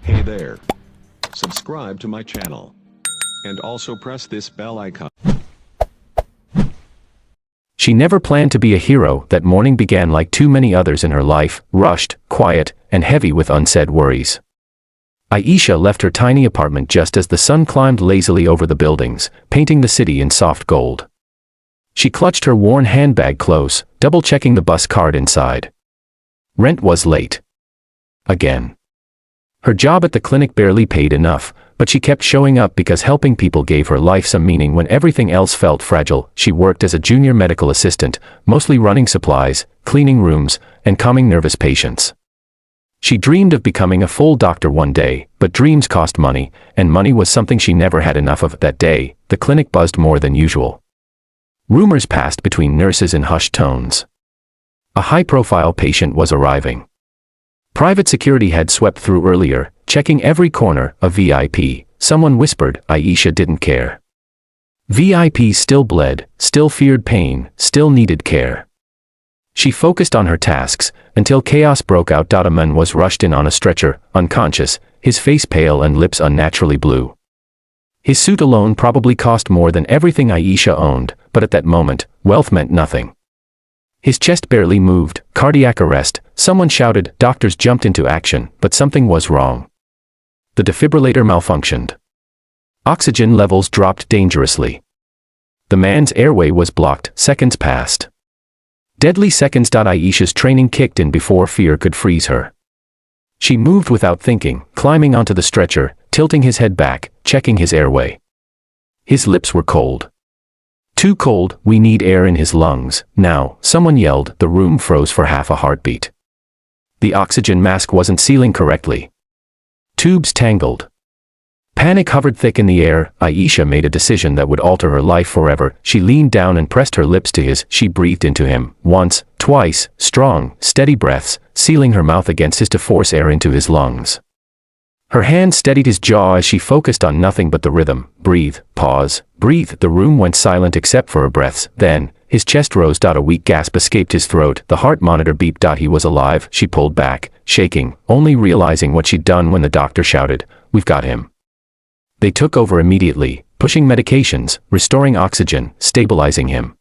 Hey there. Subscribe to my channel. And also press this bell icon. She never planned to be a hero. That morning began like too many others in her life, rushed, quiet, and heavy with unsaid worries. Aisha left her tiny apartment just as the sun climbed lazily over the buildings, painting the city in soft gold. She clutched her worn handbag close, double-checking the bus card inside. Rent was late. Again. Her job at the clinic barely paid enough, but she kept showing up because helping people gave her life some meaning when everything else felt fragile. She worked as a junior medical assistant, mostly running supplies, cleaning rooms, and calming nervous patients. She dreamed of becoming a full doctor one day, but dreams cost money, and money was something she never had enough of. That day, the clinic buzzed more than usual. Rumors passed between nurses in hushed tones. A high-profile patient was arriving. Private security had swept through earlier, checking every corner. A VIP, someone whispered. Aisha didn't care. VIPs still bled, still feared pain, still needed care. She focused on her tasks, until chaos broke out. A man was rushed in on a stretcher, unconscious, his face pale and lips unnaturally blue. His suit alone probably cost more than everything Aisha owned, but at that moment, wealth meant nothing. His chest barely moved. Cardiac arrest. Someone shouted. Doctors jumped into action, but something was wrong. The defibrillator malfunctioned. Oxygen levels dropped dangerously. The man's airway was blocked. Seconds passed. Deadly seconds. Aisha's training kicked in before fear could freeze her. She moved without thinking, climbing onto the stretcher, tilting his head back, checking his airway. His lips were cold. Too cold. We need air in his lungs, now, someone yelled. The room froze for half a heartbeat. The oxygen mask wasn't sealing correctly. Tubes tangled. Panic hovered thick in the air. Aisha made a decision that would alter her life forever. She leaned down and pressed her lips to his. She breathed into him, once, twice, strong, steady breaths, sealing her mouth against his to force air into his lungs. Her hand steadied his jaw as she focused on nothing but the rhythm. Breathe, pause, breathe. The room went silent except for her breaths. Then, his chest rose. A weak gasp escaped his throat. The heart monitor beeped. He was alive. She pulled back, shaking, only realizing what she'd done when the doctor shouted, "We've got him." They took over immediately, pushing medications, restoring oxygen, stabilizing him.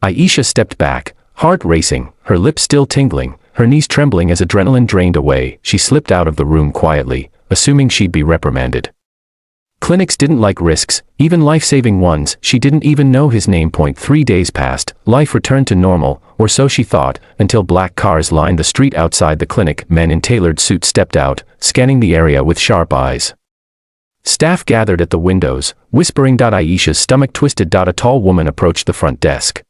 Aisha stepped back, heart racing, her lips still tingling, her knees trembling as adrenaline drained away. She slipped out of the room quietly, assuming she'd be reprimanded. Clinics didn't like risks, even life-saving ones. She didn't even know his name. 3 days passed, life returned to normal, or so she thought, until black cars lined the street outside the clinic. Men in tailored suits stepped out, scanning the area with sharp eyes. Staff gathered at the windows, whispering. Aisha's stomach twisted. A tall woman approached the front desk.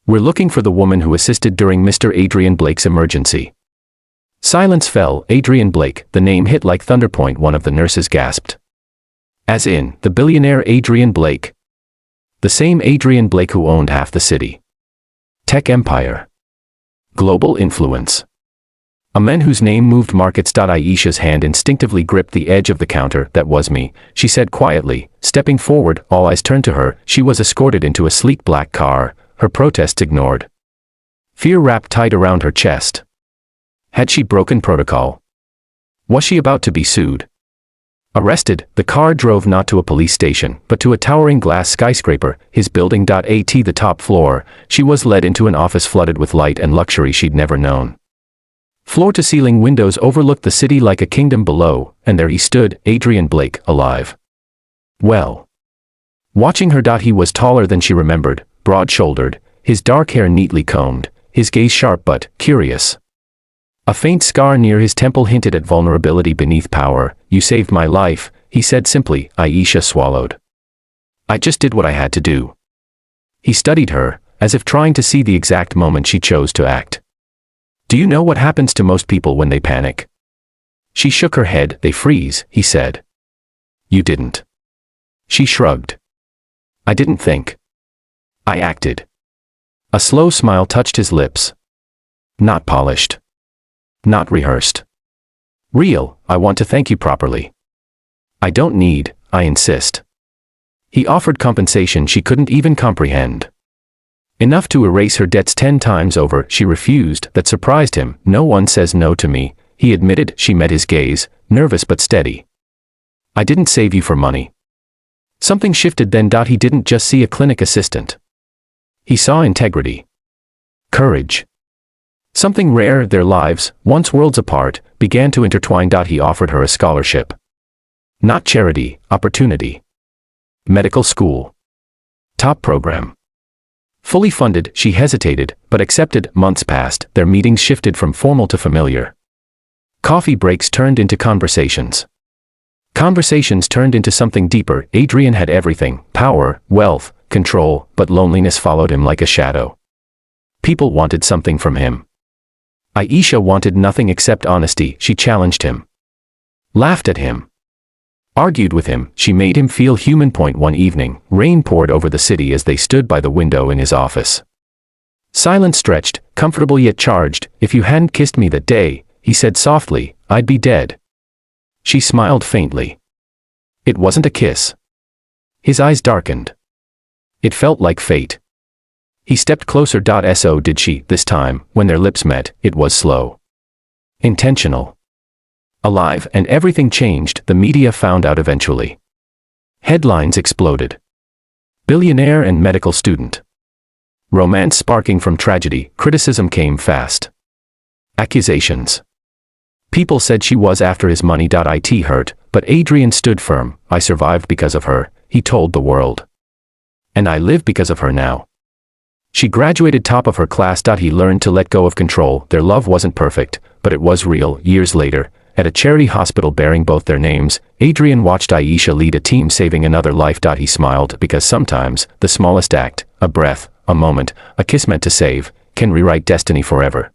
"We're looking for the woman who assisted during Mr. Adrian Blake's emergency." Silence fell. Adrian Blake, the name hit like thunderpoint. One of the nurses gasped. As in, the billionaire Adrian Blake. The same Adrian Blake who owned half the city. Tech empire. Global influence. A man whose name moved markets. Aisha's hand instinctively gripped the edge of the counter. "That was me," she said quietly, stepping forward. All eyes turned to her. She was escorted into a sleek black car, her protests ignored. Fear wrapped tight around her chest. Had she broken protocol? Was she about to be sued? Arrested, the car drove not to a police station, but to a towering glass skyscraper, his building. At the top floor, she was led into an office flooded with light and luxury she'd never known. Floor-to-ceiling windows overlooked the city like a kingdom below, and there he stood, Adrian Blake, alive. Well. Watching her. He was taller than she remembered, broad-shouldered, his dark hair neatly combed, his gaze sharp but curious. A faint scar near his temple hinted at vulnerability beneath power. "You saved my life," he said simply. Aisha swallowed. "I just did what I had to do." He studied her, as if trying to see the exact moment she chose to act. "Do you know what happens to most people when they panic?" She shook her head. "They freeze," he said. "You didn't." She shrugged. "I didn't think. I acted." A slow smile touched his lips. Not polished. Not rehearsed. Real. "I want to thank you properly. I don't need, I insist." He offered compensation she couldn't even comprehend. Enough to erase her debts 10 times over. She refused. That surprised him. "No one says no to me," he admitted. She met his gaze, nervous but steady. I didn't save you for money. Something shifted then. He didn't just see a clinic assistant. He saw integrity. Courage. Something rare. Their lives, once worlds apart, began to intertwine. He offered her a scholarship. Not charity, opportunity. Medical school. Top program. Fully funded. She hesitated, but accepted. Months passed. Their meetings shifted from formal to familiar. Coffee breaks turned into conversations. Conversations turned into something deeper. Adrian had everything: power, wealth, control, but loneliness followed him like a shadow. People wanted something from him. Aisha wanted nothing except honesty. She challenged him. Laughed at him. Argued with him. She made him feel human. One evening, rain poured over the city as they stood by the window in his office. Silence stretched, comfortable yet charged. If you hadn't kissed me that day, he said softly, I'd be dead. She smiled faintly. It wasn't a kiss. His eyes darkened. It felt like fate. He stepped closer. So did she. This time, when their lips met, it was slow. Intentional. Alive, and everything changed. The media found out eventually. Headlines exploded. Billionaire and medical student. Romance sparking from tragedy. Criticism came fast. Accusations. People said she was after his money. It hurt, but Adrian stood firm. I survived because of her, he told the world. And I live because of her now. She graduated top of her class. He learned to let go of control. Their love wasn't perfect, but it was real. Years later, at a charity hospital bearing both their names, Adrian watched Aisha lead a team saving another life. He smiled because sometimes, the smallest act, a breath, a moment, a kiss meant to save, can rewrite destiny forever.